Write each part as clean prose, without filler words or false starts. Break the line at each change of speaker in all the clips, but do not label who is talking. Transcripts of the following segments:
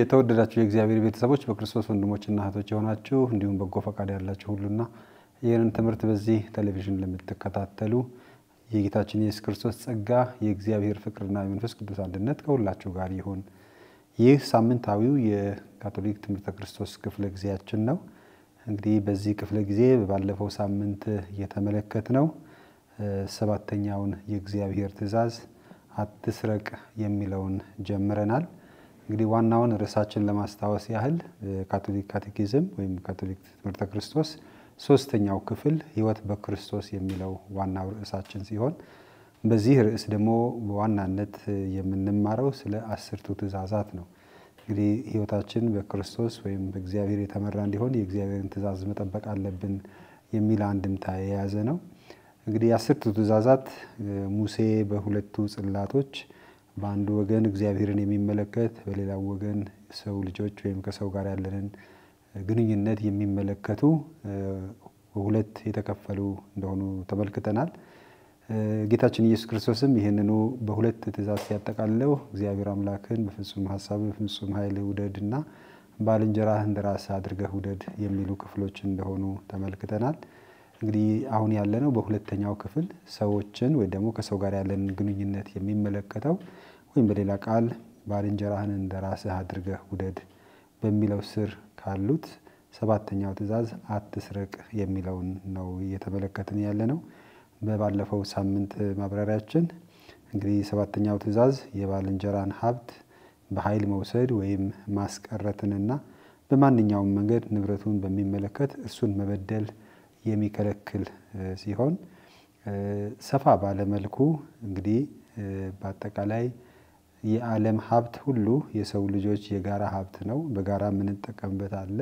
የተወደዳችሁ የእግዚአብሔር ቤተሰቦች በክርስቶስ ወንድሞችና እህቶች የሆናችሁ እንዲሁም በጎ ፈቃድ ያላችሁ ሁሉና ይህንን ትምህርት በዚህ ቴሌቪዥን ለምትከታተሉ የጌታችን ኢየሱስ ክርስቶስ ጸጋ የእግዚአብሔር ፍቅርና የመንፈስ ቅዱስ አንድነት ከሁላችሁ ጋር ይሁን። ይህ ሳምንታዊው የካቶሊክ ትምህርተ ክርስቶስ ክፍለ ጊዜያችን ነው። እንግዲህ በዚህ ክፍለ ጊዜ ባለፈው ሳምንት የተመለከትነው ሰባተኛውን የእግዚአብሔር ትእዛዝ አትስረቅ የሚለውን ጀምረናል። እንግዲህ ዋናውን ርዕሳችን ለማስታወስ ያህል ካቶሊክ ካቴኪዝም ወይም ካቶሊክ ትምህርተ ክርስቶስ ሶስተኛው ክፍል ሕይወት በክርስቶስ የሚለው ዋናው ርዕሳችን ሲሆን በዚህ ርዕስ ደግሞ በዋናነት የምንማረው ስለ 10ቱ ትእዛዛት ነው። እንግዲህ ሕይወታችን በክርስቶስ ወይም በእግዚአብሔር የተመራ እንዲሆን የእግዚአብሔርን ትእዛዝ መጠበቅ አለብን የሚል አንድምታ የያዘ ነው። እንግዲህ 10ቱ ትእዛዛት ሙሴ በሁለቱ ጽላቶች በአንዱ ወገን እግዚአብሔርን የሚመለከት በሌላው ወገን ሰው ልጆች ወይም ከሰው ጋር ያለንን ግንኙነት የሚመለከቱ ሁለት የተከፈሉ እንደሆኑ ተመልክተናል። ጌታችን ኢየሱስ ክርስቶስም ይሄንኑ በሁለት ትእዛዝ ሲያጠቃልለው እግዚአብሔር አምላክን በፍጹም ሐሳብ በፍጹም ኃይል ውደድና ባልንጀራህን እንደራስህ አድርገህ ውደድ የሚሉ ክፍሎች እንደሆኑ ተመልክተናል። እንግዲህ አሁን ያለነው በሁለተኛው ክፍል ሰዎችን ወይ ደግሞ ከሰው ጋር ያለንን ግንኙነት የሚመለከተው ወይም በሌላ ቃል ባልንጀራህን እንደራስህ አድርገህ ውደድ በሚለው ስር ካሉት ሰባተኛው ትእዛዝ አትስረቅ የሚለውን ነው እየተመለከትን ያለነው። በባለፈው ሳምንት ማብራሪያችን እንግዲህ ሰባተኛው ትእዛዝ የባልንጀራን ሀብት በኃይል መውሰድ ወይም ማስቀረትንና በማንኛውም መንገድ ንብረቱን በሚመለከት እሱን መበደል የሚከለክል ሲሆን ሰፋ ባለ መልኩ እንግዲህ በአጠቃላይ የዓለም ሀብት ሁሉ የሰው ልጆች የጋራ ሀብት ነው፣ በጋራ የምንጠቀምበት አለ።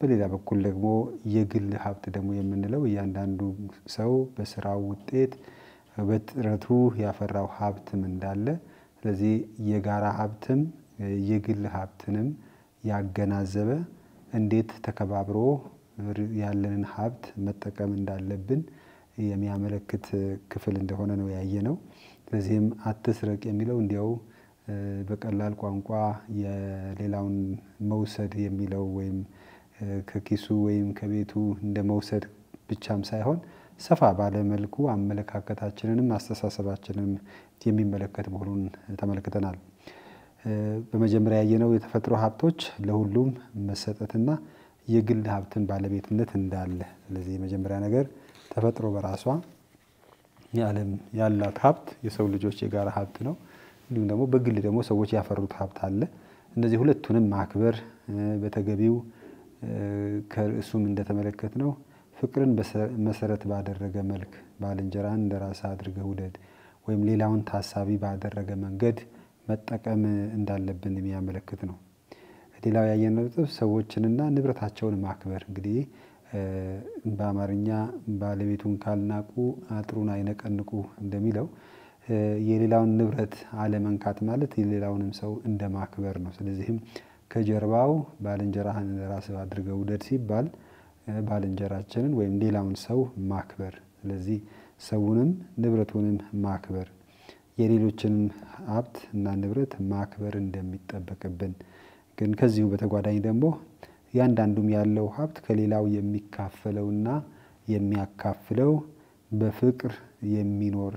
በሌላ በኩል ደግሞ የግል ሀብት ደግሞ የምንለው እያንዳንዱ ሰው በስራው ውጤት በጥረቱ ያፈራው ሀብትም እንዳለ፣ ስለዚህ የጋራ ሀብትም የግል ሀብትንም ያገናዘበ እንዴት ተከባብሮ ያለንን ሀብት መጠቀም እንዳለብን የሚያመለክት ክፍል እንደሆነ ነው ያየነው። ስለዚህም አትስረቅ የሚለው እንዲያው በቀላል ቋንቋ የሌላውን መውሰድ የሚለው ወይም ከኪሱ ወይም ከቤቱ እንደ መውሰድ ብቻም ሳይሆን ሰፋ ባለ መልኩ አመለካከታችንንም አስተሳሰባችንንም የሚመለከት መሆኑን ተመልክተናል። በመጀመሪያ ያየነው የተፈጥሮ ሀብቶች ለሁሉም መሰጠትና የግል ሀብትን ባለቤትነት እንዳለ። ስለዚህ የመጀመሪያ ነገር ተፈጥሮ በራሷ የዓለም ያላት ሀብት የሰው ልጆች የጋራ ሀብት ነው። እንዲሁም ደግሞ በግል ደግሞ ሰዎች ያፈሩት ሀብት አለ። እነዚህ ሁለቱንም ማክበር በተገቢው ከርዕሱም እንደተመለከትነው ፍቅርን መሰረት ባደረገ መልክ ባልንጀራን እንደራስህ አድርገህ ውደድ ወይም ሌላውን ታሳቢ ባደረገ መንገድ መጠቀም እንዳለብን የሚያመለክት ነው። ሌላው ያየነው ሰዎችንና ንብረታቸውን ማክበር እንግዲህ በአማርኛ ባለቤቱን ካልናቁ አጥሩን አይነቀንቁ እንደሚለው የሌላውን ንብረት አለመንካት ማለት የሌላውንም ሰው እንደማክበር ነው። ስለዚህም ከጀርባው ባልንጀራህን እንደራስህ አድርገህ ውደድ ሲባል ባልንጀራችንን ወይም ሌላውን ሰው ማክበር፣ ስለዚህ ሰውንም ንብረቱንም ማክበር የሌሎችንም ሀብት እና ንብረት ማክበር እንደሚጠበቅብን ግን ከዚሁ በተጓዳኝ ደግሞ ያንዳንዱም ያለው ሀብት ከሌላው የሚካፈለውና የሚያካፍለው በፍቅር የሚኖር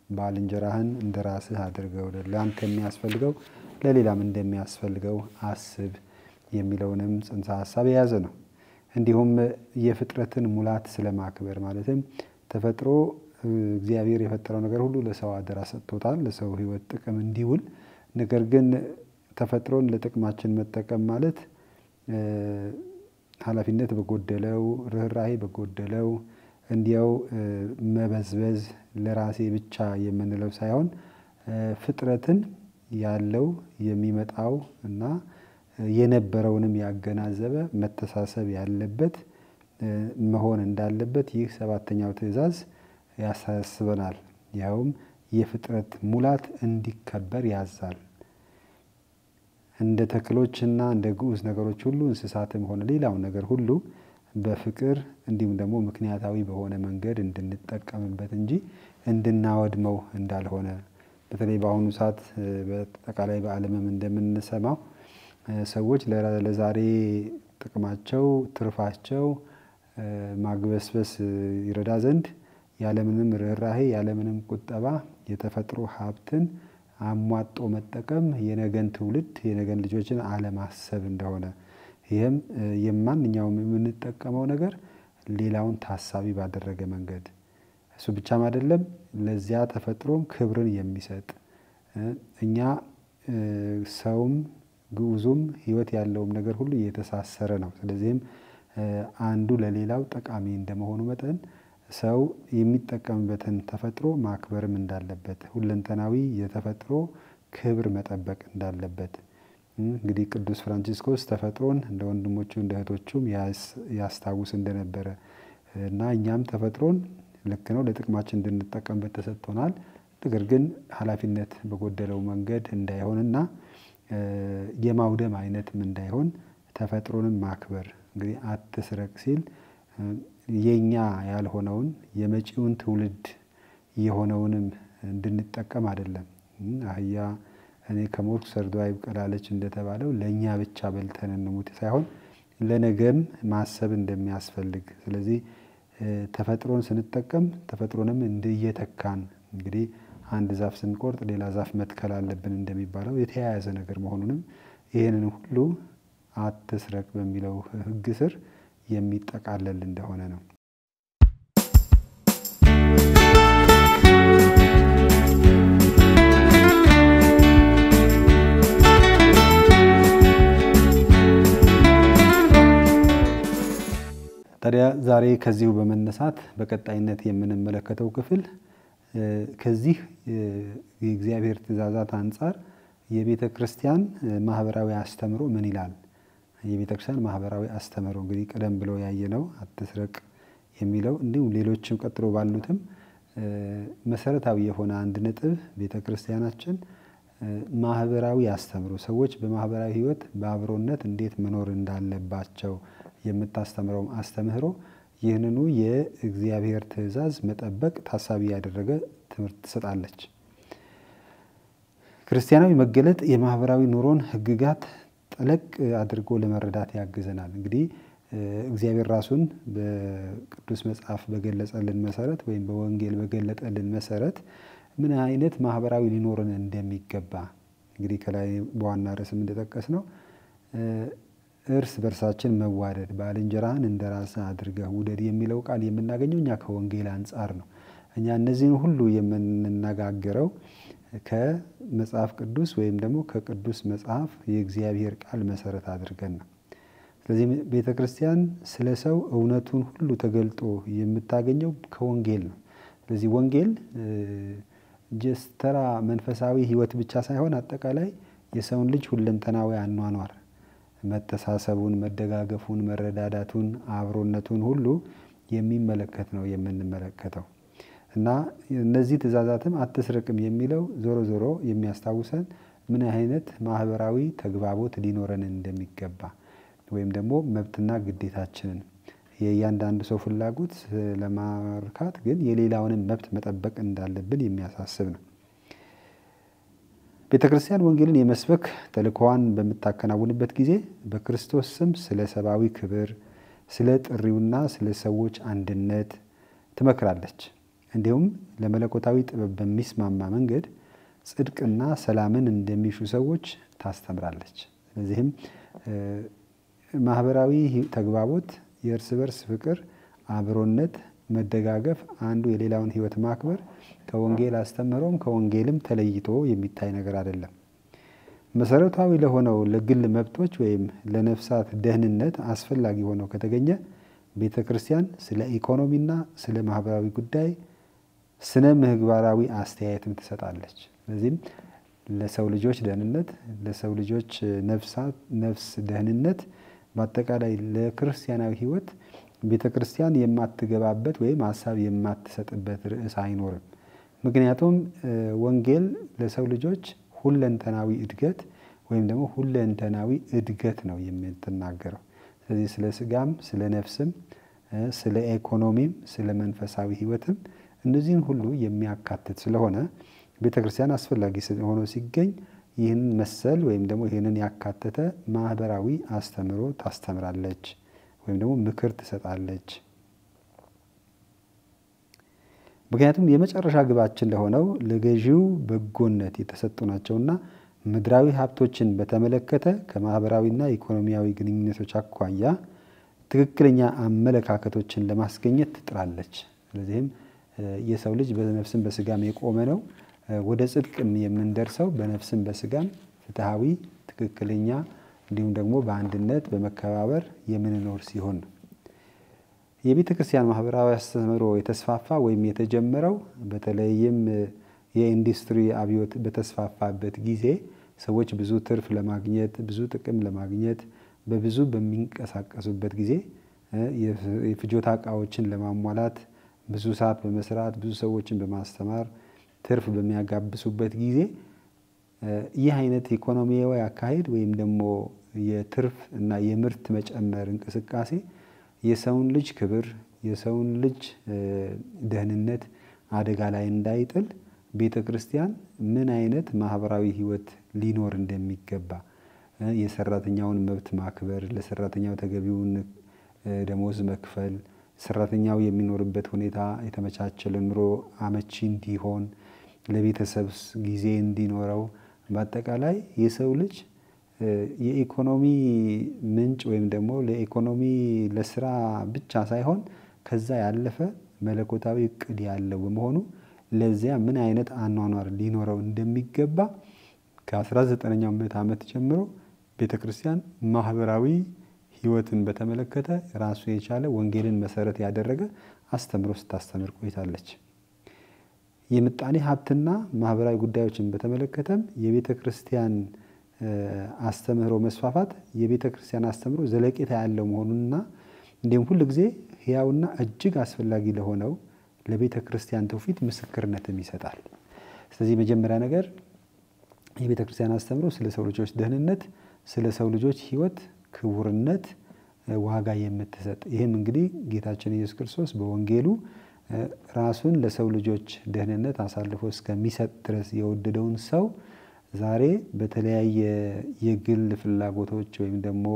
ባልንጀራህን እንደራስህ አድርገህ ውደድ፣ ለአንተ የሚያስፈልገው ለሌላም እንደሚያስፈልገው አስብ የሚለውንም ጽንሰ ሐሳብ የያዘ ነው። እንዲሁም የፍጥረትን ሙላት ስለማክበር ማለትም ተፈጥሮ እግዚአብሔር የፈጠረው ነገር ሁሉ ለሰው አደራ ሰጥቶታል ለሰው ሕይወት ጥቅም እንዲውል። ነገር ግን ተፈጥሮን ለጥቅማችን መጠቀም ማለት ኃላፊነት በጎደለው ርህራሄ በጎደለው እንዲያው መበዝበዝ ለራሴ ብቻ የምንለው ሳይሆን ፍጥረትን ያለው የሚመጣው እና የነበረውንም ያገናዘበ መተሳሰብ ያለበት መሆን እንዳለበት ይህ ሰባተኛው ትእዛዝ ያሳስበናል። ያውም የፍጥረት ሙላት እንዲከበር ያዛል። እንደ ተክሎችና እንደ ግዑዝ ነገሮች ሁሉ እንስሳትም ሆነ ሌላው ነገር ሁሉ በፍቅር እንዲሁም ደግሞ ምክንያታዊ በሆነ መንገድ እንድንጠቀምበት እንጂ እንድናወድመው እንዳልሆነ በተለይ በአሁኑ ሰዓት በተጠቃላይ በዓለምም እንደምንሰማው ሰዎች ለዛሬ ጥቅማቸው ትርፋቸው ማግበስበስ ይረዳ ዘንድ ያለምንም ርህራሄ ያለምንም ቁጠባ የተፈጥሮ ሀብትን አሟጦ መጠቀም የነገን ትውልድ የነገን ልጆችን አለማሰብ እንደሆነ ይሄም የማንኛውም የምንጠቀመው ነገር ሌላውን ታሳቢ ባደረገ መንገድ እሱ ብቻም አይደለም ለዚያ ተፈጥሮም ክብርን የሚሰጥ እኛ ሰውም ግዑዙም ህይወት ያለውም ነገር ሁሉ የተሳሰረ ነው። ስለዚህም አንዱ ለሌላው ጠቃሚ እንደመሆኑ መጠን ሰው የሚጠቀምበትን ተፈጥሮ ማክበርም እንዳለበት ሁለንተናዊ የተፈጥሮ ክብር መጠበቅ እንዳለበት እንግዲህ ቅዱስ ፍራንቺስኮስ ተፈጥሮን እንደ ወንድሞቹ እንደ እህቶቹም ያስታውስ እንደነበረ እና እኛም ተፈጥሮን ልክ ነው ለጥቅማችን እንድንጠቀምበት ተሰጥቶናል። ነገር ግን ኃላፊነት በጎደለው መንገድ እንዳይሆንና የማውደም አይነትም እንዳይሆን ተፈጥሮንም ማክበር እንግዲህ አትስረቅ ሲል የኛ ያልሆነውን የመጪውን ትውልድ የሆነውንም እንድንጠቀም አይደለም። አህያ እኔ ከሞት ሰርዶ አይብቀላለች እንደተባለው ለኛ ብቻ በልተን እንሙት ሳይሆን ለነገም ማሰብ እንደሚያስፈልግ ስለዚህ ተፈጥሮን ስንጠቀም ተፈጥሮንም እንደየተካን እንግዲህ አንድ ዛፍ ስንቆርጥ ሌላ ዛፍ መትከል አለብን እንደሚባለው የተያያዘ ነገር መሆኑንም ይሄንን ሁሉ አትስረቅ በሚለው ሕግ ስር የሚጠቃለል እንደሆነ ነው። ታዲያ ዛሬ ከዚሁ በመነሳት በቀጣይነት የምንመለከተው ክፍል ከዚህ የእግዚአብሔር ትእዛዛት አንፃር የቤተ ክርስቲያን ማህበራዊ አስተምሮ ምን ይላል? የቤተ ክርስቲያን ማህበራዊ አስተምሮ እንግዲህ ቀደም ብሎ ያየነው አትስረቅ የሚለው እንዲሁም ሌሎችም ቀጥሎ ባሉትም መሰረታዊ የሆነ አንድ ነጥብ ቤተ ክርስቲያናችን ማህበራዊ አስተምሮ ሰዎች በማህበራዊ ህይወት በአብሮነት እንዴት መኖር እንዳለባቸው የምታስተምረው አስተምህሮ ይህንኑ የእግዚአብሔር ትእዛዝ መጠበቅ ታሳቢ ያደረገ ትምህርት ትሰጣለች። ክርስቲያናዊ መገለጥ የማህበራዊ ኑሮን ህግጋት ጠለቅ አድርጎ ለመረዳት ያግዘናል። እንግዲህ እግዚአብሔር ራሱን በቅዱስ መጽሐፍ በገለጸልን መሰረት ወይም በወንጌል በገለጠልን መሰረት ምን አይነት ማህበራዊ ሊኖርን እንደሚገባ እንግዲህ ከላይ በዋና ርዕስም እንደጠቀስነው እርስ በርሳችን መዋደድ ባልንጀራህን እንደራስህ አድርገህ ውደድ የሚለው ቃል የምናገኘው እኛ ከወንጌል አንፃር ነው። እኛ እነዚህን ሁሉ የምንነጋገረው ከመጽሐፍ ቅዱስ ወይም ደግሞ ከቅዱስ መጽሐፍ የእግዚአብሔር ቃል መሰረት አድርገን ነው። ስለዚህ ቤተክርስቲያን ስለ ሰው እውነቱን ሁሉ ተገልጦ የምታገኘው ከወንጌል ነው። ስለዚህ ወንጌል ጀስተራ መንፈሳዊ ህይወት ብቻ ሳይሆን አጠቃላይ የሰውን ልጅ ሁለንተናዊ አኗኗር መተሳሰቡን መደጋገፉን መረዳዳቱን አብሮነቱን ሁሉ የሚመለከት ነው የምንመለከተው እና እነዚህ ትእዛዛትም አትስረቅም የሚለው ዞሮ ዞሮ የሚያስታውሰን ምን አይነት ማህበራዊ ተግባቦት ሊኖረን እንደሚገባ ወይም ደግሞ መብትና ግዴታችንን የእያንዳንዱ ሰው ፍላጎት ለማርካት ግን የሌላውንም መብት መጠበቅ እንዳለብን የሚያሳስብ ነው። ቤተክርስቲያን ወንጌልን የመስበክ ተልእኮዋን በምታከናውንበት ጊዜ በክርስቶስ ስም ስለ ሰብአዊ ክብር ስለ ጥሪውና ስለ ሰዎች አንድነት ትመክራለች። እንዲሁም ለመለኮታዊ ጥበብ በሚስማማ መንገድ ጽድቅና ሰላምን እንደሚሹ ሰዎች ታስተምራለች። ስለዚህም ማህበራዊ ተግባቦት የእርስ በርስ ፍቅር አብሮነት መደጋገፍ አንዱ የሌላውን ህይወት ማክበር ከወንጌል አስተምሮም ከወንጌልም ተለይቶ የሚታይ ነገር አይደለም። መሰረታዊ ለሆነው ለግል መብቶች ወይም ለነፍሳት ደህንነት አስፈላጊ ሆኖ ከተገኘ ቤተክርስቲያን ስለ ኢኮኖሚና ስለ ማህበራዊ ጉዳይ ስነ ምህግባራዊ አስተያየትም ትሰጣለች። ስለዚህም ለሰው ልጆች ደህንነት ለሰው ልጆች ነፍስ ደህንነት በአጠቃላይ ለክርስቲያናዊ ህይወት ቤተክርስቲያን የማትገባበት ወይም ሐሳብ የማትሰጥበት ርዕስ አይኖርም። ምክንያቱም ወንጌል ለሰው ልጆች ሁለንተናዊ እድገት ወይም ደግሞ ሁለንተናዊ እድገት ነው የምትናገረው። ስለዚህ ስለ ስጋም ስለ ነፍስም ስለ ኢኮኖሚም ስለ መንፈሳዊ ህይወትም እነዚህን ሁሉ የሚያካትት ስለሆነ ቤተክርስቲያን አስፈላጊ ሆኖ ሲገኝ ይህን መሰል ወይም ደግሞ ይህንን ያካተተ ማህበራዊ አስተምሮ ታስተምራለች ወይም ደግሞ ምክር ትሰጣለች። ምክንያቱም የመጨረሻ ግባችን ለሆነው ለገዢው በጎነት የተሰጡ ናቸውና ምድራዊ ሀብቶችን በተመለከተ ከማህበራዊና ኢኮኖሚያዊ ግንኙነቶች አኳያ ትክክለኛ አመለካከቶችን ለማስገኘት ትጥራለች። ስለዚህም የሰው ልጅ በነፍስም በስጋም የቆመ ነው። ወደ ጽድቅም የምንደርሰው በነፍስም በስጋም ፍትሃዊ፣ ትክክለኛ እንዲሁም ደግሞ በአንድነት በመከባበር የምንኖር ሲሆን ነው። የቤተ ክርስቲያን ማህበራዊ አስተምህሮ የተስፋፋ ወይም የተጀመረው በተለይም የኢንዱስትሪ አብዮት በተስፋፋበት ጊዜ ሰዎች ብዙ ትርፍ ለማግኘት ብዙ ጥቅም ለማግኘት በብዙ በሚንቀሳቀሱበት ጊዜ የፍጆታ ዕቃዎችን ለማሟላት ብዙ ሰዓት በመስራት ብዙ ሰዎችን በማስተማር ትርፍ በሚያጋብሱበት ጊዜ ይህ አይነት ኢኮኖሚያዊ አካሄድ ወይም ደግሞ የትርፍ እና የምርት መጨመር እንቅስቃሴ የሰውን ልጅ ክብር የሰውን ልጅ ደህንነት አደጋ ላይ እንዳይጥል ቤተክርስቲያን ምን አይነት ማህበራዊ ህይወት ሊኖር እንደሚገባ የሰራተኛውን መብት ማክበር፣ ለሰራተኛው ተገቢውን ደሞዝ መክፈል፣ ሰራተኛው የሚኖርበት ሁኔታ የተመቻቸ ኑሮ አመቺ እንዲሆን፣ ለቤተሰብ ጊዜ እንዲኖረው፣ በአጠቃላይ የሰው ልጅ የኢኮኖሚ ምንጭ ወይም ደግሞ ለኢኮኖሚ ለስራ ብቻ ሳይሆን ከዛ ያለፈ መለኮታዊ እቅድ ያለው በመሆኑ ለዚያ ምን አይነት አኗኗር ሊኖረው እንደሚገባ ከ19ኛው ምዕተ ዓመት ጀምሮ ቤተክርስቲያን ማህበራዊ ህይወትን በተመለከተ ራሱ የቻለ ወንጌልን መሰረት ያደረገ አስተምሮ ስታስተምር ቆይታለች። የምጣኔ ሀብትና ማህበራዊ ጉዳዮችን በተመለከተም የቤተክርስቲያን አስተምህሮ መስፋፋት የቤተክርስቲያን አስተምህሮ ዘለቄታ ያለው መሆኑንና እንዲሁም ሁሉ ጊዜ ሕያውና እጅግ አስፈላጊ ለሆነው ለቤተክርስቲያን ትውፊት ምስክርነትን ይሰጣል። ስለዚህ መጀመሪያ ነገር የቤተክርስቲያን አስተምህሮ ስለ ሰው ልጆች ደህንነት፣ ስለ ሰው ልጆች ህይወት ክቡርነት ዋጋ የምትሰጥ ይህም እንግዲህ ጌታችን ኢየሱስ ክርስቶስ በወንጌሉ ራሱን ለሰው ልጆች ደህንነት አሳልፎ እስከሚሰጥ ድረስ የወደደውን ሰው ዛሬ በተለያየ የግል ፍላጎቶች ወይም ደግሞ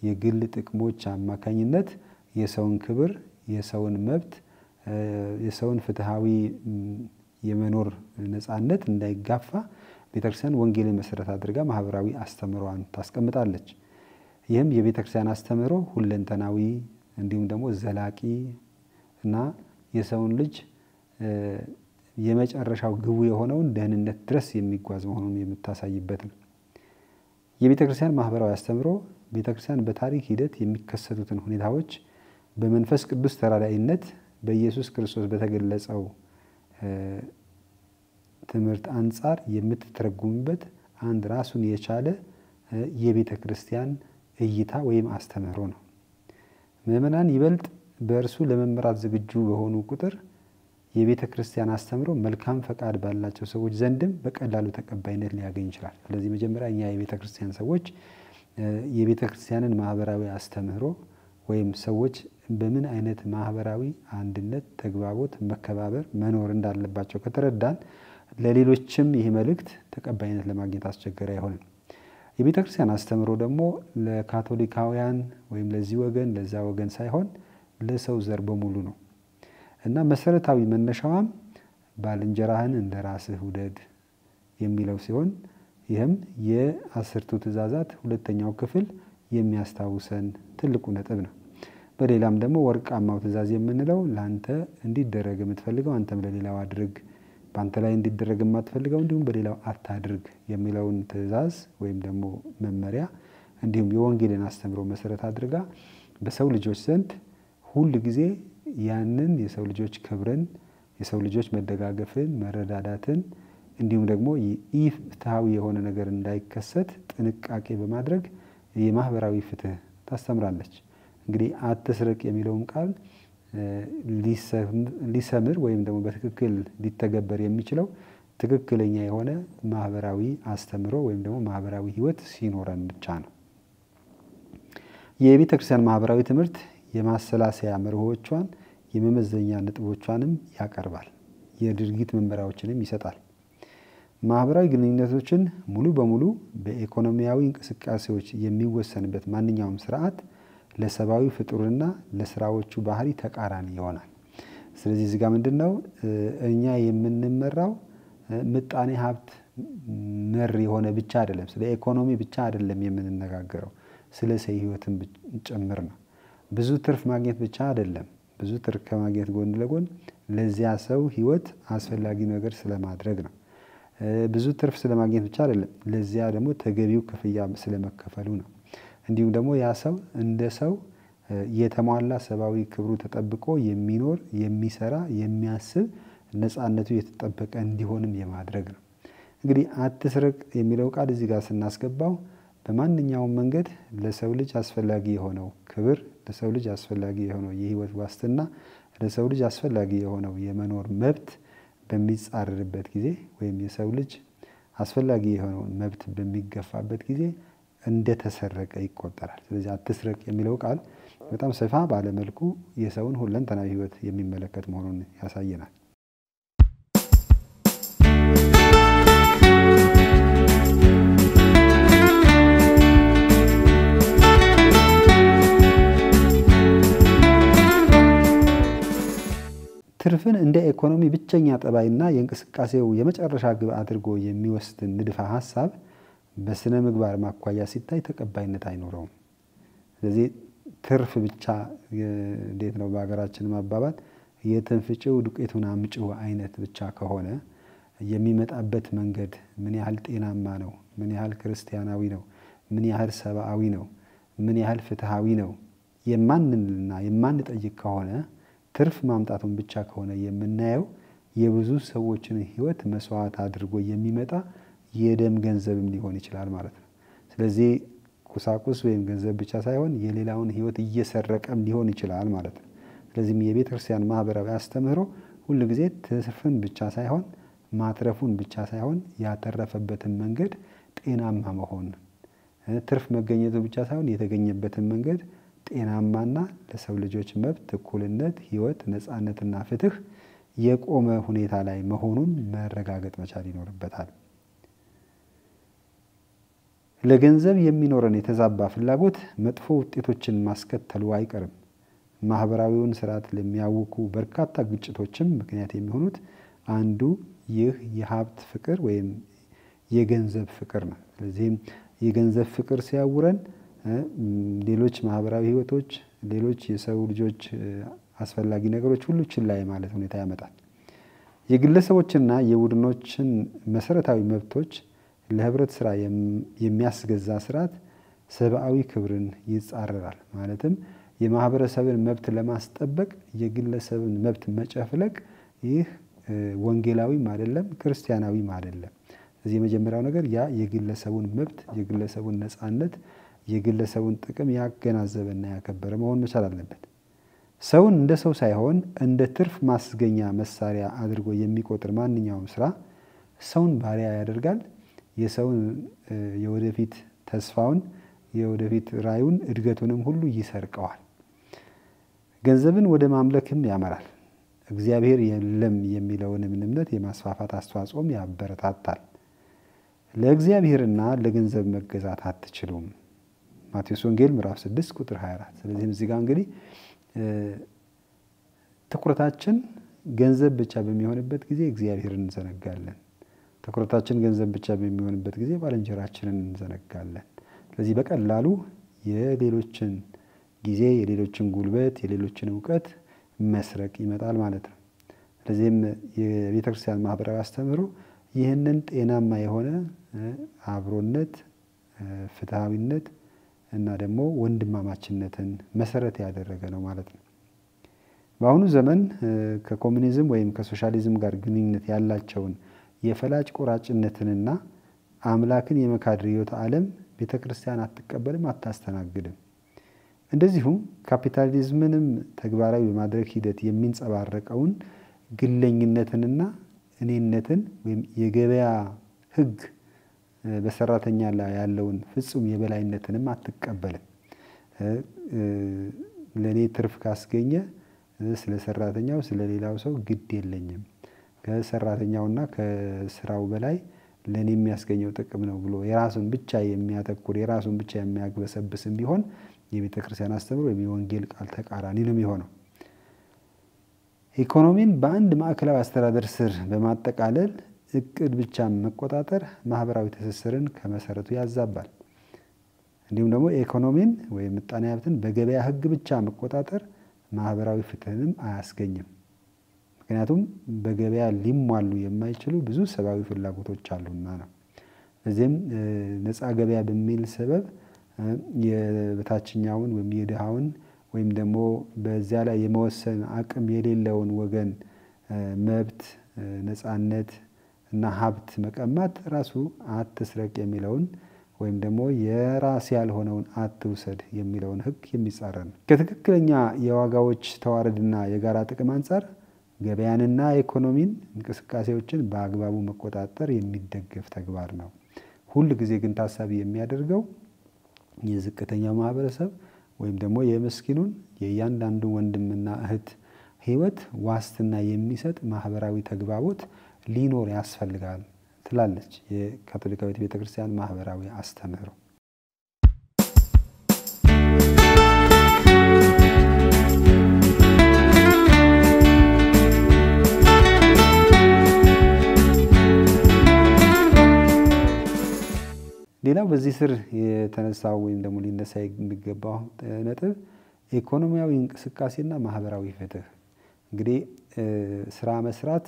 የግል ጥቅሞች አማካኝነት የሰውን ክብር፣ የሰውን መብት፣ የሰውን ፍትሃዊ የመኖር ነፃነት እንዳይጋፋ ቤተክርስቲያን ወንጌልን መሰረት አድርጋ ማህበራዊ አስተምህሮን ታስቀምጣለች። ይህም የቤተክርስቲያን አስተምህሮ ሁለንተናዊ እንዲሁም ደግሞ ዘላቂ እና የሰውን ልጅ የመጨረሻው ግቡ የሆነውን ደህንነት ድረስ የሚጓዝ መሆኑን የምታሳይበት ነው። የቤተክርስቲያን ማህበራዊ አስተምህሮ ቤተክርስቲያን በታሪክ ሂደት የሚከሰቱትን ሁኔታዎች በመንፈስ ቅዱስ ተራዳኢነት በኢየሱስ ክርስቶስ በተገለጸው ትምህርት አንፃር የምትተረጉምበት አንድ ራሱን የቻለ የቤተክርስቲያን እይታ ወይም አስተምህሮ ነው። ምዕመናን ይበልጥ በእርሱ ለመመራት ዝግጁ በሆኑ ቁጥር የቤተክርስቲያን አስተምህሮ መልካም ፈቃድ ባላቸው ሰዎች ዘንድም በቀላሉ ተቀባይነት ሊያገኝ ይችላል። ስለዚህ መጀመሪያ እኛ የቤተክርስቲያን ሰዎች የቤተክርስቲያንን ማህበራዊ አስተምህሮ ወይም ሰዎች በምን አይነት ማህበራዊ አንድነት፣ ተግባቦት፣ መከባበር መኖር እንዳለባቸው ከተረዳን ለሌሎችም ይህ መልእክት ተቀባይነት ለማግኘት አስቸጋሪ አይሆንም። የቤተክርስቲያን አስተምህሮ ደግሞ ለካቶሊካውያን ወይም ለዚህ ወገን ለዛ ወገን ሳይሆን ለሰው ዘር በሙሉ ነው እና መሰረታዊ መነሻዋም ባልንጀራህን እንደራስህ ውደድ የሚለው ሲሆን ይህም የአስርቱ ትእዛዛት ሁለተኛው ክፍል የሚያስታውሰን ትልቁ ነጥብ ነው። በሌላም ደግሞ ወርቃማው ትእዛዝ የምንለው ላንተ እንዲደረግ የምትፈልገው አንተም ለሌላው አድርግ፣ ባንተ ላይ እንዲደረግ የማትፈልገው እንዲሁም በሌላው አታድርግ የሚለውን ትእዛዝ ወይም ደግሞ መመሪያ እንዲሁም የወንጌልን አስተምህሮ መሰረት አድርጋ በሰው ልጆች ዘንድ ሁሉ ጊዜ ያንን የሰው ልጆች ክብርን፣ የሰው ልጆች መደጋገፍን፣ መረዳዳትን እንዲሁም ደግሞ ኢፍትሃዊ የሆነ ነገር እንዳይከሰት ጥንቃቄ በማድረግ የማህበራዊ ፍትህ ታስተምራለች። እንግዲህ አትስረቅ የሚለውን ቃል ሊሰምር ወይም ደግሞ በትክክል ሊተገበር የሚችለው ትክክለኛ የሆነ ማህበራዊ አስተምህሮ ወይም ደግሞ ማህበራዊ ህይወት ሲኖረን ብቻ ነው። የቤተክርስቲያን ማህበራዊ ትምህርት የማሰላሰያ መርሆቿን የመመዘኛ ነጥቦቿንም ያቀርባል፣ የድርጊት መመሪያዎችንም ይሰጣል። ማህበራዊ ግንኙነቶችን ሙሉ በሙሉ በኢኮኖሚያዊ እንቅስቃሴዎች የሚወሰንበት ማንኛውም ስርዓት ለሰብአዊ ፍጡርና ለስራዎቹ ባህሪ ተቃራኒ ይሆናል። ስለዚህ እዚህ ጋር ምንድነው እኛ የምንመራው ምጣኔ ሀብት መር የሆነ ብቻ አይደለም፣ ስለ ኢኮኖሚ ብቻ አይደለም የምንነጋገረው፣ ስለ ሰው ህይወትን ጭምር ነው። ብዙ ትርፍ ማግኘት ብቻ አይደለም፣ ብዙ ትርፍ ከማግኘት ጎን ለጎን ለዚያ ሰው ህይወት አስፈላጊ ነገር ስለማድረግ ነው። ብዙ ትርፍ ስለማግኘት ብቻ አይደለም፣ ለዚያ ደግሞ ተገቢው ክፍያ ስለመከፈሉ ነው። እንዲሁም ደግሞ ያ ሰው እንደ ሰው የተሟላ ሰብአዊ ክብሩ ተጠብቆ የሚኖር የሚሰራ የሚያስብ ነፃነቱ የተጠበቀ እንዲሆንም የማድረግ ነው። እንግዲህ አትስረቅ የሚለው ቃል እዚህ ጋር ስናስገባው በማንኛውም መንገድ ለሰው ልጅ አስፈላጊ የሆነው ክብር፣ ለሰው ልጅ አስፈላጊ የሆነው የህይወት ዋስትና፣ ለሰው ልጅ አስፈላጊ የሆነው የመኖር መብት በሚጻረርበት ጊዜ ወይም የሰው ልጅ አስፈላጊ የሆነው መብት በሚገፋበት ጊዜ እንደተሰረቀ ይቆጠራል። ስለዚህ አትስረቅ የሚለው ቃል በጣም ሰፋ ባለ መልኩ የሰውን ሁለንተናዊ ህይወት የሚመለከት መሆኑን ያሳየናል። ትርፍን እንደ ኢኮኖሚ ብቸኛ ጠባይና የእንቅስቃሴው የመጨረሻ ግብ አድርጎ የሚወስድ ንድፈ ሐሳብ በስነ ምግባር ማኳያ ሲታይ ተቀባይነት አይኖረውም። ስለዚህ ትርፍ ብቻ እንዴት ነው በአገራችን ማባባት የትንፍጭው ዱቄቱን አምጪው አይነት ብቻ ከሆነ የሚመጣበት መንገድ ምን ያህል ጤናማ ነው፣ ምን ያህል ክርስቲያናዊ ነው፣ ምን ያህል ሰብአዊ ነው፣ ምን ያህል ፍትሃዊ ነው የማንልና የማንጠይቅ ከሆነ ትርፍ ማምጣቱን ብቻ ከሆነ የምናየው የብዙ ሰዎችን ህይወት መስዋዕት አድርጎ የሚመጣ የደም ገንዘብም ሊሆን ይችላል ማለት ነው። ስለዚህ ቁሳቁስ ወይም ገንዘብ ብቻ ሳይሆን የሌላውን ህይወት እየሰረቀም ሊሆን ይችላል ማለት ነው። ስለዚህ የቤተክርስቲያን ማህበራዊ አስተምህሮ ሁሉ ጊዜ ትርፍን ብቻ ሳይሆን ማትረፉን ብቻ ሳይሆን ያተረፈበትን መንገድ ጤናማ መሆን፣ ትርፍ መገኘቱ ብቻ ሳይሆን የተገኘበትን መንገድ ጤናማና ለሰው ልጆች መብት፣ እኩልነት፣ ህይወት፣ ነፃነትና ፍትህ የቆመ ሁኔታ ላይ መሆኑን መረጋገጥ መቻል ይኖርበታል። ለገንዘብ የሚኖረን የተዛባ ፍላጎት መጥፎ ውጤቶችን ማስከተሉ አይቀርም። ማህበራዊውን ስርዓት ለሚያውኩ በርካታ ግጭቶችም ምክንያት የሚሆኑት አንዱ ይህ የሀብት ፍቅር ወይም የገንዘብ ፍቅር ነው። ስለዚህ የገንዘብ ፍቅር ሲያውረን ሌሎች ማህበራዊ ህይወቶች፣ ሌሎች የሰው ልጆች አስፈላጊ ነገሮች ሁሉ ችላ ማለት ሁኔታ ያመጣል። የግለሰቦችና የቡድኖችን መሰረታዊ መብቶች ለህብረት ስራ የሚያስገዛ ስርዓት ሰብአዊ ክብርን ይጻረራል። ማለትም የማህበረሰብን መብት ለማስጠበቅ የግለሰብን መብት መጨፍለቅ ይህ ወንጌላዊም አይደለም፣ ክርስቲያናዊም አይደለም። ስለዚህ የመጀመሪያው ነገር ያ የግለሰቡን መብት፣ የግለሰቡን ነፃነት፣ የግለሰቡን ጥቅም ያገናዘበና ያከበረ መሆን መቻል አለበት። ሰውን እንደ ሰው ሳይሆን እንደ ትርፍ ማስገኛ መሳሪያ አድርጎ የሚቆጥር ማንኛውም ስራ ሰውን ባሪያ ያደርጋል። የሰውን የወደፊት ተስፋውን፣ የወደፊት ራዩን፣ እድገቱንም ሁሉ ይሰርቀዋል። ገንዘብን ወደ ማምለክም ያመራል። እግዚአብሔር የለም የሚለውንም እምነት የማስፋፋት አስተዋጽኦም ያበረታታል። ለእግዚአብሔርና ለገንዘብ መገዛት አትችሉም። ማቴዎስ ወንጌል ምዕራፍ 6 ቁጥር 24። ስለዚህ እዚህ ጋር እንግዲህ ትኩረታችን ገንዘብ ብቻ በሚሆንበት ጊዜ እግዚአብሔርን እንዘነጋለን። ትኩረታችን ገንዘብ ብቻ በሚሆንበት ጊዜ ባልንጀራችንን እንዘነጋለን። ስለዚህ በቀላሉ የሌሎችን ጊዜ፣ የሌሎችን ጉልበት፣ የሌሎችን ዕውቀት መስረቅ ይመጣል ማለት ነው። ስለዚህም የቤተክርስቲያን ማህበራዊ አስተምህሮ ይህንን ጤናማ የሆነ አብሮነት፣ ፍትሃዊነት እና ደግሞ ወንድማማችነትን መሰረት ያደረገ ነው ማለት ነው። በአሁኑ ዘመን ከኮሙኒዝም ወይም ከሶሻሊዝም ጋር ግንኙነት ያላቸውን የፈላጭ ቆራጭነትንና አምላክን የመካድ ርዕዮተ ዓለም ቤተክርስቲያን አትቀበልም፣ አታስተናግድም። እንደዚሁም ካፒታሊዝምንም ተግባራዊ በማድረግ ሂደት የሚንጸባረቀውን ግለኝነትንና እኔነትን ወይም የገበያ ህግ በሰራተኛ ላይ ያለውን ፍጹም የበላይነትንም አትቀበልም። ለኔ ትርፍ ካስገኘ ስለ ሰራተኛው ስለ ሌላው ሰው ግድ የለኝም፣ ከሰራተኛውና ከስራው በላይ ለኔ የሚያስገኘው ጥቅም ነው ብሎ የራሱን ብቻ የሚያተኩር የራሱን ብቻ የሚያግበሰብስም ቢሆን የቤተክርስቲያን አስተምሮ የወንጌል ቃል ተቃራኒ ነው የሚሆነው። ኢኮኖሚን በአንድ ማዕከላዊ አስተዳደር ስር በማጠቃለል እቅድ ብቻ መቆጣጠር ማህበራዊ ትስስርን ከመሰረቱ ያዛባል። እንዲሁም ደግሞ ኢኮኖሚን ወይም ምጣኔ ሀብትን በገበያ ህግ ብቻ መቆጣጠር ማህበራዊ ፍትህንም አያስገኝም። ምክንያቱም በገበያ ሊሟሉ የማይችሉ ብዙ ሰብአዊ ፍላጎቶች አሉና ነው። እዚህም ነፃ ገበያ በሚል ሰበብ የበታችኛውን ወይም የድሃውን ወይም ደግሞ በዚያ ላይ የመወሰን አቅም የሌለውን ወገን መብት፣ ነፃነት እና ሀብት መቀማት ራሱ አትስረቅ የሚለውን ወይም ደግሞ የራስ ያልሆነውን አትውሰድ የሚለውን ህግ የሚጻረር ነው። ከትክክለኛ የዋጋዎች ተዋረድና የጋራ ጥቅም አንፃር ገበያንና ኢኮኖሚን እንቅስቃሴዎችን በአግባቡ መቆጣጠር የሚደገፍ ተግባር ነው። ሁሉ ጊዜ ግን ታሳቢ የሚያደርገው የዝቅተኛው ማህበረሰብ ወይም ደግሞ የምስኪኑን የእያንዳንዱ ወንድምና እህት ህይወት ዋስትና የሚሰጥ ማህበራዊ ተግባቦት ሊኖር ያስፈልጋል ትላለች የካቶሊካዊት ቤተክርስቲያን ማህበራዊ አስተምህሮ። ሌላው በዚህ ስር የተነሳው ወይም ደግሞ ሊነሳ የሚገባው ነጥብ ኢኮኖሚያዊ እንቅስቃሴና ማህበራዊ ፍትህ። እንግዲህ ስራ መስራት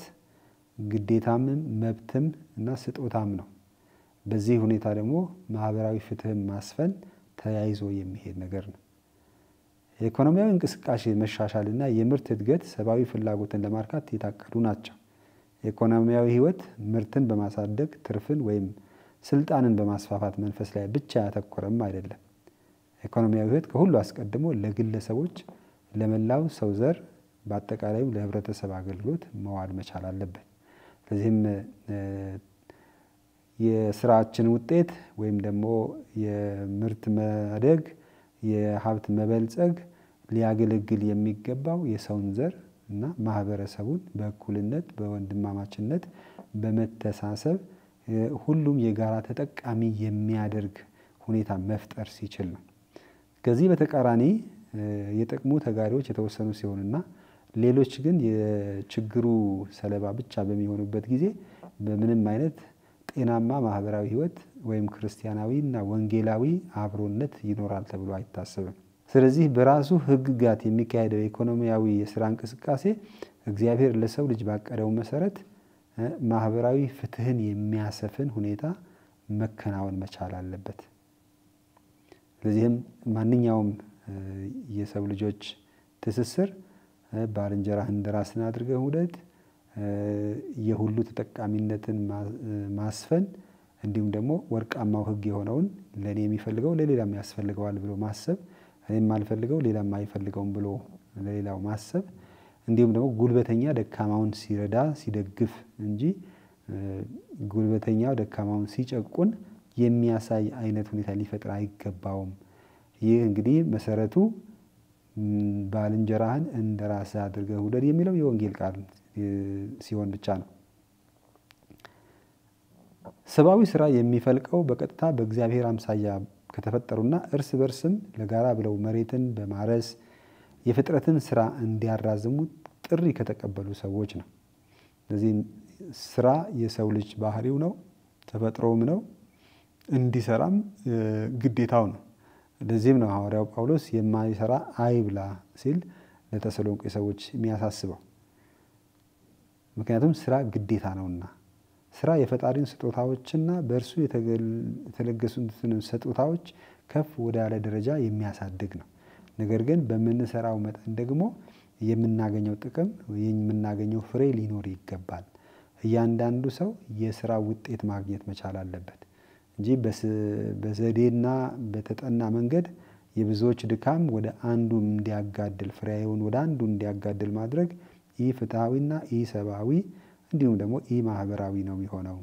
ግዴታም መብትም እና ስጦታም ነው። በዚህ ሁኔታ ደግሞ ማህበራዊ ፍትህን ማስፈን ተያይዞ የሚሄድ ነገር ነው። ኢኮኖሚያዊ እንቅስቃሴ መሻሻልና የምርት እድገት ሰብአዊ ፍላጎትን ለማርካት የታቀዱ ናቸው። ኢኮኖሚያዊ ህይወት ምርትን በማሳደግ ትርፍን ወይም ስልጣንን በማስፋፋት መንፈስ ላይ ብቻ ያተኮረም አይደለም። ኢኮኖሚያዊ ህይወት ከሁሉ አስቀድሞ ለግለሰቦች፣ ለመላው ሰው ዘር በአጠቃላይ ለህብረተሰብ አገልግሎት መዋል መቻል አለበት። ስለዚህም የስራችን ውጤት ወይም ደግሞ የምርት ማደግ፣ የሀብት መበልጸግ ሊያገለግል የሚገባው የሰውን ዘር እና ማህበረሰቡን በእኩልነት በወንድማማችነት በመተሳሰብ ሁሉም የጋራ ተጠቃሚ የሚያደርግ ሁኔታ መፍጠር ሲችል ነው። ከዚህ በተቃራኒ የጥቅሙ ተጋሪዎች የተወሰኑ ሲሆንና ሌሎች ግን የችግሩ ሰለባ ብቻ በሚሆኑበት ጊዜ በምንም አይነት ጤናማ ማህበራዊ ህይወት ወይም ክርስቲያናዊና ወንጌላዊ አብሮነት ይኖራል ተብሎ አይታሰብም። ስለዚህ በራሱ ህግጋት የሚካሄደው ኢኮኖሚያዊ የሥራ እንቅስቃሴ እግዚአብሔር ለሰው ልጅ ባቀደው መሰረት ማህበራዊ ፍትህን የሚያሰፍን ሁኔታ መከናወን መቻል አለበት። ስለዚህም ማንኛውም የሰው ልጆች ትስስር ባልንጀራህን እንደራስህ አድርገህ ውደድ፣ የሁሉ ተጠቃሚነትን ማስፈን እንዲሁም ደግሞ ወርቃማው ህግ የሆነውን ለኔ የሚፈልገው ለሌላም ያስፈልገዋል ብሎ ማሰብ፣ እኔም ማልፈልገው ሌላም አይፈልገውም ብሎ ለሌላው ማሰብ፣ እንዲሁም ደግሞ ጉልበተኛ ደካማውን ሲረዳ ሲደግፍ እንጂ ጉልበተኛው ደካማውን ሲጨቁን የሚያሳይ አይነት ሁኔታ ሊፈጥር አይገባውም። ይህ እንግዲህ መሰረቱ ባልንጀራህን እንደራስህ አድርገህ ውደድ የሚለው የወንጌል ቃል ሲሆን ብቻ ነው። ሰብአዊ ስራ የሚፈልቀው በቀጥታ በእግዚአብሔር አምሳያ ከተፈጠሩና እርስ በርስም ለጋራ ብለው መሬትን በማረስ የፍጥረትን ስራ እንዲያራዝሙ ጥሪ ከተቀበሉ ሰዎች ነው። ስለዚህ ስራ የሰው ልጅ ባህሪው ነው፣ ተፈጥሮም ነው፣ እንዲሰራም ግዴታው ነው። ለዚህም ነው ሐዋርያው ጳውሎስ የማይሰራ አይብላ ሲል ለተሰሎንቄ ሰዎች የሚያሳስበው። ምክንያቱም ስራ ግዴታ ነውና። ስራ የፈጣሪን ስጦታዎችና በእርሱ የተለገሱትን ስጦታዎች ከፍ ወዳለ ደረጃ የሚያሳድግ ነው። ነገር ግን በምንሰራው መጠን ደግሞ የምናገኘው ጥቅም የምናገኘው ፍሬ ሊኖር ይገባል። እያንዳንዱ ሰው የሥራ ውጤት ማግኘት መቻል አለበት እንጂ በዘዴና በተጠና መንገድ የብዙዎች ድካም ወደ አንዱ እንዲያጋድል ፍሬውን ወደ አንዱ እንዲያጋድል ማድረግ ኢፍትሃዊና ኢሰብአዊ እንዲሁም ደግሞ ኢማህበራዊ ነው የሚሆነው።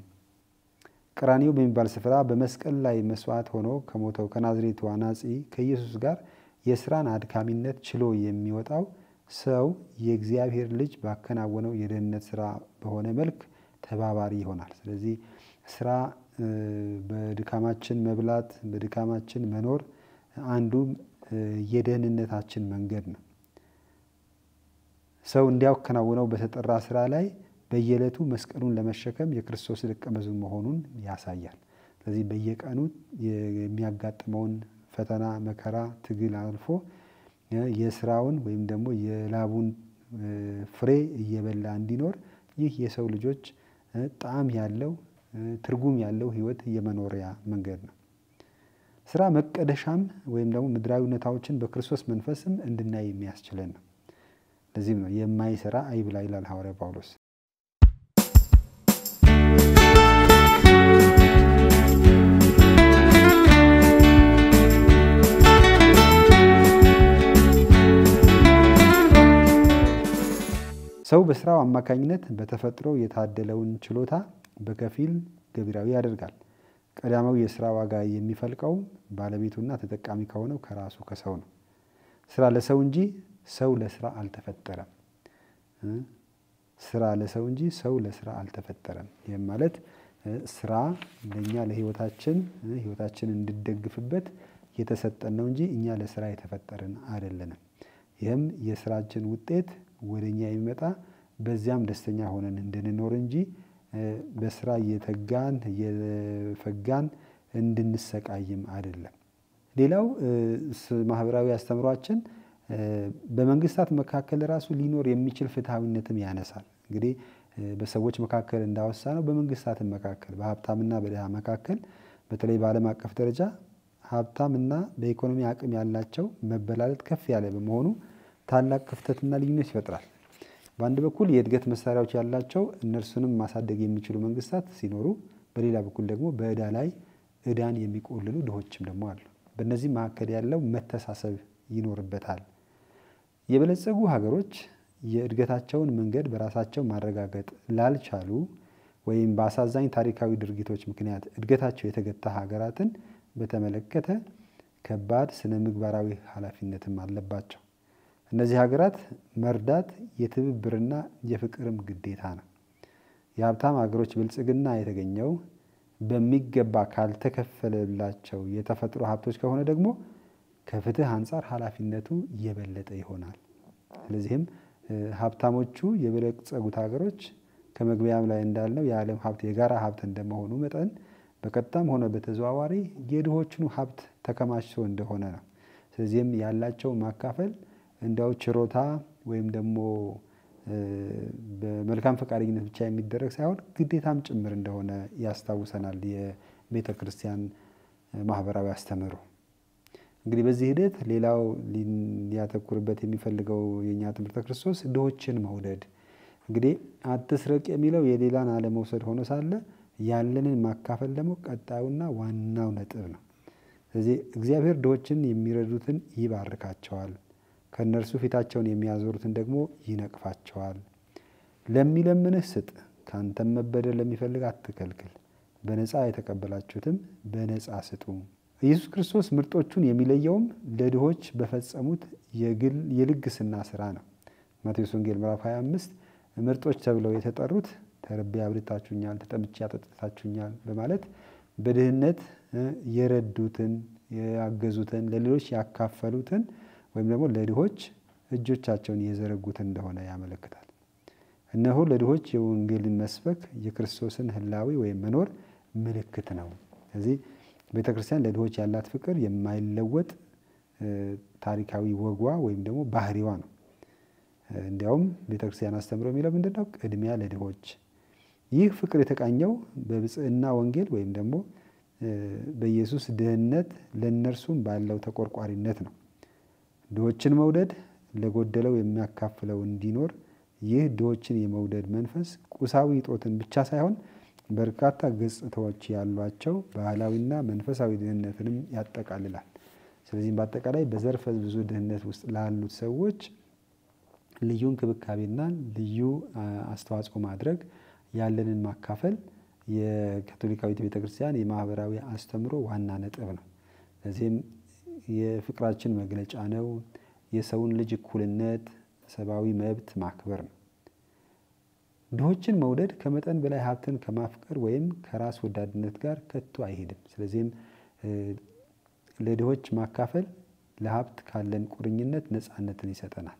ቀራንዮ በሚባል ስፍራ በመስቀል ላይ መስዋዕት ሆኖ ከሞተው ከናዝሬቱ አናጺ ከኢየሱስ ጋር የሥራን አድካሚነት ችሎ የሚወጣው ሰው የእግዚአብሔር ልጅ ባከናወነው የደህንነት ሥራ በሆነ መልክ ተባባሪ ይሆናል። ስለዚህ ስራ በድካማችን መብላት በድካማችን መኖር አንዱ የደህንነታችን መንገድ ነው። ሰው እንዲያከናውነው በተጠራ ስራ ላይ በየዕለቱ መስቀሉን ለመሸከም የክርስቶስ ደቀ መዝሙር መሆኑን ያሳያል። ስለዚህ በየቀኑ የሚያጋጥመውን ፈተና፣ መከራ፣ ትግል አልፎ የስራውን ወይም ደግሞ የላቡን ፍሬ እየበላ እንዲኖር ይህ የሰው ልጆች ጣዕም ያለው ትርጉም ያለው ህይወት የመኖሪያ መንገድ ነው። ስራ መቀደሻም ወይም ደግሞ ምድራዊ እውነታዎችን በክርስቶስ መንፈስም እንድናይ የሚያስችለን ነው። ለዚህም ነው የማይሰራ አይብላ ይላል ሐዋርያ ጳውሎስ። ሰው በስራው አማካኝነት በተፈጥሮ የታደለውን ችሎታ በከፊል ገቢራዊ ያደርጋል። ቀዳማው የስራ ዋጋ የሚፈልቀው ባለቤቱና ተጠቃሚ ከሆነው ከራሱ ከሰው ነው። ስራ ለሰው እንጂ ሰው ለስራ አልተፈጠረም። ስራ ለሰው እንጂ ሰው ለስራ አልተፈጠረም። ይሄ ማለት ስራ ለኛ ለህይወታችን እንድደግፍበት የተሰጠን ነው እንጂ እኛ ለስራ የተፈጠርን አይደለንም። ይሄም የስራችን ውጤት ወደኛ የሚመጣ በዚያም ደስተኛ ሆነን እንድንኖር እንጂ በስራ እየተጋን እየፈጋን እንድንሰቃይም አይደለም። ሌላው ማህበራዊ አስተምሯችን በመንግስታት መካከል ራሱ ሊኖር የሚችል ፍትሃዊነትም ያነሳል። እንግዲህ በሰዎች መካከል እንዳወሳነው በመንግስታትም መካከል በሀብታምና በድሃ መካከል በተለይ በዓለም አቀፍ ደረጃ ሀብታምና በኢኮኖሚ አቅም ያላቸው መበላለጥ ከፍ ያለ በመሆኑ ታላቅ ክፍተትና ልዩነት ይፈጥራል። በአንድ በኩል የእድገት መሳሪያዎች ያላቸው እነርሱንም ማሳደግ የሚችሉ መንግስታት ሲኖሩ፣ በሌላ በኩል ደግሞ በዕዳ ላይ ዕዳን የሚቆልሉ ድሆችም ደግሞ አሉ። በእነዚህ መካከል ያለው መተሳሰብ ይኖርበታል። የበለጸጉ ሀገሮች የእድገታቸውን መንገድ በራሳቸው ማረጋገጥ ላልቻሉ ወይም በአሳዛኝ ታሪካዊ ድርጊቶች ምክንያት እድገታቸው የተገታ ሀገራትን በተመለከተ ከባድ ስነ ምግባራዊ ኃላፊነትም አለባቸው። እነዚህ ሀገራት መርዳት የትብብርና የፍቅርም ግዴታ ነው። የሀብታም ሀገሮች ብልጽግና የተገኘው በሚገባ ካልተከፈለላቸው የተፈጥሮ ሀብቶች ከሆነ ደግሞ ከፍትህ አንፃር ኃላፊነቱ የበለጠ ይሆናል። ስለዚህም ሀብታሞቹ የበለጸጉት ሀገሮች ከመግቢያም ላይ እንዳልነው የዓለም ሀብት የጋራ ሀብት እንደመሆኑ መጠን በቀጥታም ሆነ በተዘዋዋሪ የድሆቹን ሀብት ተከማችቶ እንደሆነ ነው። ስለዚህም ያላቸው ማካፈል እንዳው ችሮታ ወይም ደግሞ በመልካም ፈቃደኝነት ብቻ የሚደረግ ሳይሆን ግዴታም ጭምር እንደሆነ ያስታውሰናል የቤተ ክርስቲያን ማህበራዊ አስተምህሮ። እንግዲህ በዚህ ሂደት ሌላው ሊያተኩርበት የሚፈልገው የኛ ትምህርተ ክርስቶስ ድሆችን መውደድ። እንግዲህ አትስረቅ የሚለው የሌላን አለመውሰድ ሆኖ ሳለ ያለንን ማካፈል ደግሞ ቀጣዩና ዋናው ነጥብ ነው። ስለዚህ እግዚአብሔር ድሆችን የሚረዱትን ይባርካቸዋል፣ ከነርሱ ፊታቸውን የሚያዞሩትን ደግሞ ይነቅፋቸዋል። ለሚለምንህ ስጥ፣ ካንተም መበደር ለሚፈልግ አትከልክል፣ በነፃ የተቀበላችሁትም በነፃ ስጡ። ኢየሱስ ክርስቶስ ምርጦቹን የሚለየውም ለድሆች በፈጸሙት የልግስና ስራ ነው። ማቴዎስ ወንጌል ምዕራፍ 25 ምርጦች ተብለው የተጠሩት ተርቤ አብልታችሁኛል፣ ተጠምቼ አጠጥታችሁኛል በማለት በድህነት የረዱትን ያገዙትን ለሌሎች ያካፈሉትን ወይም ደግሞ ለድሆች እጆቻቸውን የዘረጉትን እንደሆነ ያመለክታል። እነሆ ለድሆች የወንጌልን መስበክ የክርስቶስን ህላዌ ወይም መኖር ምልክት ነው። ስለዚህ ቤተክርስቲያን ለድሆች ያላት ፍቅር የማይለወጥ ታሪካዊ ወጓ ወይም ደግሞ ባህሪዋ ነው። እንዲያውም ቤተክርስቲያን አስተምሮ የሚለው ምንድነው? ቅድሚያ ለድሆች። ይህ ፍቅር የተቃኘው በብጽዕና ወንጌል ወይም ደግሞ በኢየሱስ ድህነት ለነርሱም ባለው ተቆርቋሪነት ነው። ድሆችን መውደድ ለጎደለው የሚያካፍለው እንዲኖር፣ ይህ ድሆችን የመውደድ መንፈስ ቁሳዊ እጦትን ብቻ ሳይሆን በርካታ ገጽታዎች ያሏቸው ባህላዊና መንፈሳዊ ድህነትንም ያጠቃልላል። ስለዚህም በአጠቃላይ በዘርፈ ብዙ ድህነት ውስጥ ላሉት ሰዎች ልዩ እንክብካቤና ልዩ አስተዋጽኦ ማድረግ፣ ያለንን ማካፈል የካቶሊካዊት ቤተክርስቲያን የማህበራዊ አስተምሮ ዋና ነጥብ ነው። ስለዚህም የፍቅራችን መግለጫ ነው። የሰውን ልጅ እኩልነት፣ ሰብአዊ መብት ማክበር ነው። ድሆችን መውደድ ከመጠን በላይ ሀብትን ከማፍቀር ወይም ከራስ ወዳድነት ጋር ከቶ አይሄድም። ስለዚህም ለድሆች ማካፈል ለሀብት ካለን ቁርኝነት ነፃነትን ይሰጠናል።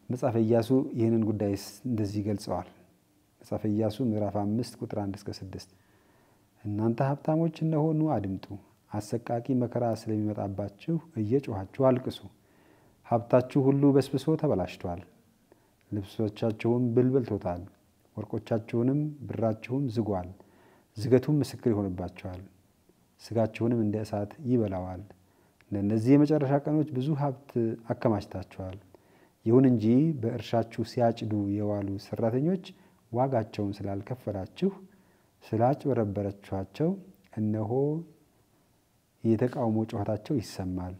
መጽሐፈ ኢያሱ ይህንን ጉዳይ እንደዚህ ገልጸዋል። መጽሐፈ ኢያሱ ምዕራፍ 5 ቁጥር 1 እስከ 6 እናንተ ሀብታሞች እነሆ አድምጡ፣ አሰቃቂ መከራ ስለሚመጣባችሁ እየጮኻችሁ አልቅሱ። ሀብታችሁ ሁሉ በስብሶ ተበላሽቷል፣ ልብሶቻችሁም ብል በልቶታል፣ ወርቆቻችሁንም ብራችሁም ዝጓል። ዝገቱም ምስክር ይሆንባችኋል፣ ስጋችሁንም እንደ እሳት ይበላዋል። ለእነዚህ የመጨረሻ ቀኖች ብዙ ሀብት አከማችታችኋል። ይሁን እንጂ በእርሻችሁ ሲያጭዱ የዋሉ ሰራተኞች ዋጋቸውን ስላልከፈላችሁ ስላጭበረበራችኋቸው እነሆ የተቃውሞ ጩኸታቸው ይሰማል።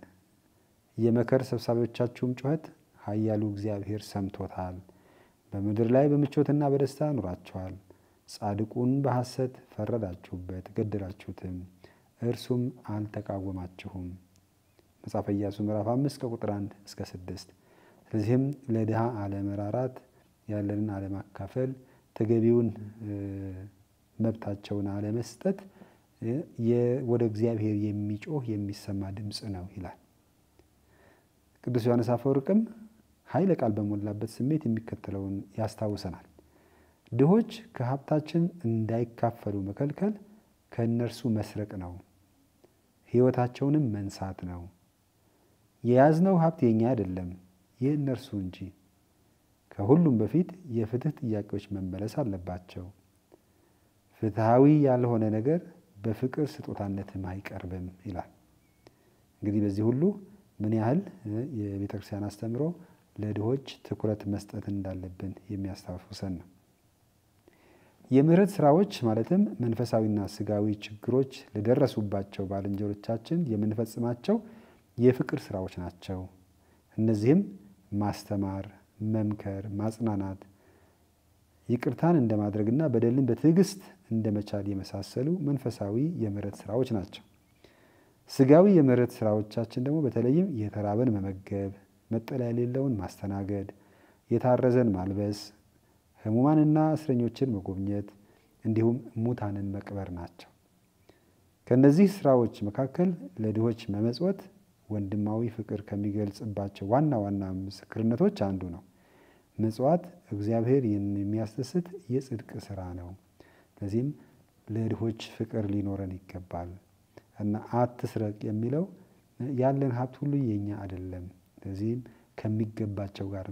የመከር ሰብሳቢዎቻችሁም ጩኸት ኃያሉ እግዚአብሔር ሰምቶታል። በምድር ላይ በምቾትና በደስታ ኑራችኋል። ጻድቁን በሐሰት ፈረዳችሁበት፣ ገደላችሁትም፣ እርሱም አልተቃወማችሁም። መጽሐፈ ኢያሱ ምዕራፍ 5 ከቁጥር 1 እስከ 6 ስለዚህም ለድሃ አለመራራት፣ ያለንን አለማካፈል፣ ተገቢውን መብታቸውን አለመስጠት ወደ እግዚአብሔር የሚጮህ የሚሰማ ድምፅ ነው ይላል። ቅዱስ ዮሐንስ አፈወርቅም ኃይለ ቃል በሞላበት ስሜት የሚከተለውን ያስታውሰናል። ድሆች ከሀብታችን እንዳይካፈሉ መከልከል ከእነርሱ መስረቅ ነው፣ ሕይወታቸውንም መንሳት ነው። የያዝነው ሀብት የኛ አይደለም የእነርሱ እንጂ። ከሁሉም በፊት የፍትህ ጥያቄዎች መመለስ አለባቸው። ፍትሃዊ ያልሆነ ነገር በፍቅር ስጦታነትም አይቀርብም ይላል። እንግዲህ በዚህ ሁሉ ምን ያህል የቤተ ክርስቲያን አስተምሮ ለድሆች ትኩረት መስጠት እንዳለብን የሚያስታውሰን ነው። የምህረት ስራዎች ማለትም መንፈሳዊና ስጋዊ ችግሮች ለደረሱባቸው ባልንጀሮቻችን የምንፈጽማቸው የፍቅር ስራዎች ናቸው። እነዚህም ማስተማር፣ መምከር፣ ማጽናናት፣ ይቅርታን እንደማድረግና በደልን በትዕግስት እንደመቻል የመሳሰሉ መንፈሳዊ የምህረት ስራዎች ናቸው። ስጋዊ የምህረት ስራዎቻችን ደግሞ በተለይም የተራበን መመገብ፣ መጠለያ የሌለውን ማስተናገድ፣ የታረዘን ማልበስ፣ ሕሙማንና እስረኞችን መጎብኘት እንዲሁም ሙታንን መቅበር ናቸው። ከነዚህ ስራዎች መካከል ለድሆች መመጽወት ወንድማዊ ፍቅር ከሚገልጽባቸው ዋና ዋና ምስክርነቶች አንዱ ነው። ምጽዋት እግዚአብሔር የሚያስደስት የጽድቅ ስራ ነው። ስለዚህም ለድሆች ፍቅር ሊኖረን ይገባል እና አትስረቅ የሚለው ያለን ሀብት ሁሉ የኛ አይደለም። ስለዚህም ከሚገባቸው ጋር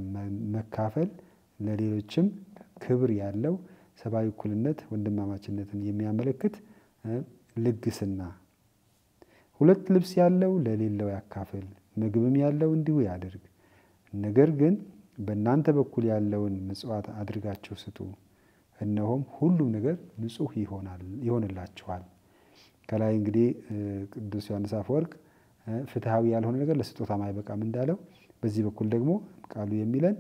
መካፈል ለሌሎችም ክብር ያለው ሰብአዊ እኩልነት፣ ወንድማማችነትን የሚያመለክት ልግስና። ሁለት ልብስ ያለው ለሌለው ያካፍል፣ ምግብም ያለው እንዲሁ ያድርግ። ነገር ግን በእናንተ በኩል ያለውን ምጽዋት አድርጋችሁ ስጡ፣ እነሆም ሁሉም ነገር ንጹሕ ይሆንላችኋል። ከላይ እንግዲህ ቅዱስ ዮሐንስ አፈወርቅ ፍትሃዊ ያልሆነ ነገር ለስጦታ አይበቃም እንዳለው፣ በዚህ በኩል ደግሞ ቃሉ የሚለን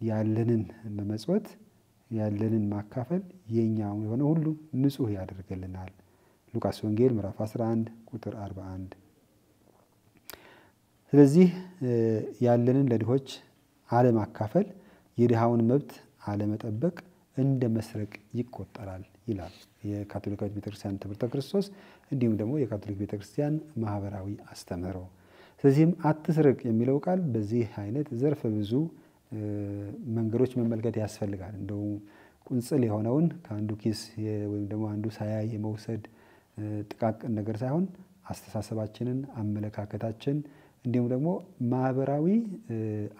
ያለንን መመጽወት፣ ያለንን ማካፈል የኛ የሆነ ሁሉ ንጹሕ ያደርግልናል። ሉቃስ ወንጌል ምዕራፍ 11 ቁጥር 41። ስለዚህ ያለንን ለድሆች አለማካፈል የድሃውን መብት አለመጠበቅ እንደ መስረቅ ይቆጠራል ይላል የካቶሊካዊት ቤተክርስቲያን ትምህርተ ክርስቶስ፣ እንዲሁም ደግሞ የካቶሊክ ቤተክርስቲያን ማህበራዊ አስተምህሮ። ስለዚህም አትስረቅ የሚለው ቃል በዚህ አይነት ዘርፈ ብዙ መንገዶች መመልከት ያስፈልጋል። እንደው ቁንጽል የሆነውን ከአንዱ ኪስ ወይም ደግሞ አንዱ ሳያይ የመውሰድ ጥቃቅን ነገር ሳይሆን አስተሳሰባችንን፣ አመለካከታችን እንዲሁም ደግሞ ማህበራዊ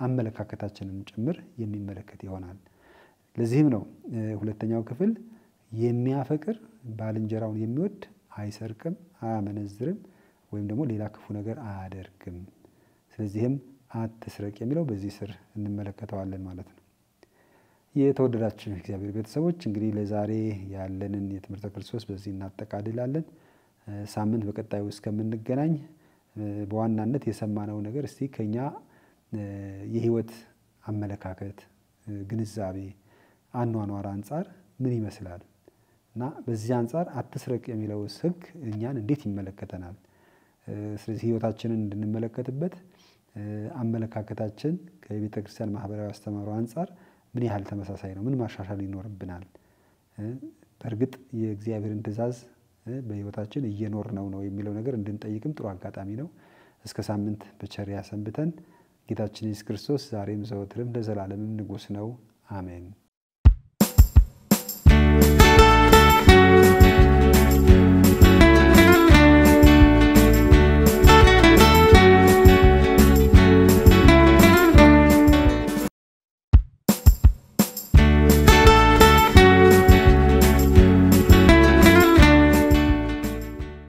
አመለካከታችንን ጭምር የሚመለከት ይሆናል። ለዚህም ነው ሁለተኛው ክፍል የሚያፈቅር ባልንጀራውን የሚወድ አይሰርቅም፣ አያመነዝርም ወይም ደግሞ ሌላ ክፉ ነገር አያደርግም። ስለዚህም አትስረቅ የሚለው በዚህ ስር እንመለከተዋለን ማለት ነው። የተወደዳችሁ እግዚአብሔር ቤተሰቦች እንግዲህ ለዛሬ ያለንን የትምህርተ ክርስቶስ በዚህ እናጠቃልላለን። ሳምንት በቀጣዩ እስከምንገናኝ በዋናነት የሰማነው ነገር እስቲ ከኛ የህይወት አመለካከት፣ ግንዛቤ፣ አኗኗር አንጻር ምን ይመስላል እና በዚህ አንጻር አትስረቅ የሚለው ሕግ እኛን እንዴት ይመለከተናል? ስለዚህ ህይወታችንን እንድንመለከትበት አመለካከታችን ከቤተ ክርስቲያን ማህበራዊ አስተምህሮ አንጻር ምን ያህል ተመሳሳይ ነው? ምን ማሻሻል ይኖርብናል? በእርግጥ የእግዚአብሔርን ትእዛዝ በሕይወታችን እየኖርነው ነው የሚለው ነገር እንድንጠይቅም ጥሩ አጋጣሚ ነው። እስከ ሳምንት በቸር ያሰንብተን። ጌታችን ኢየሱስ ክርስቶስ ዛሬም ዘወትርም ለዘላለምም ንጉሥ ነው። አሜን።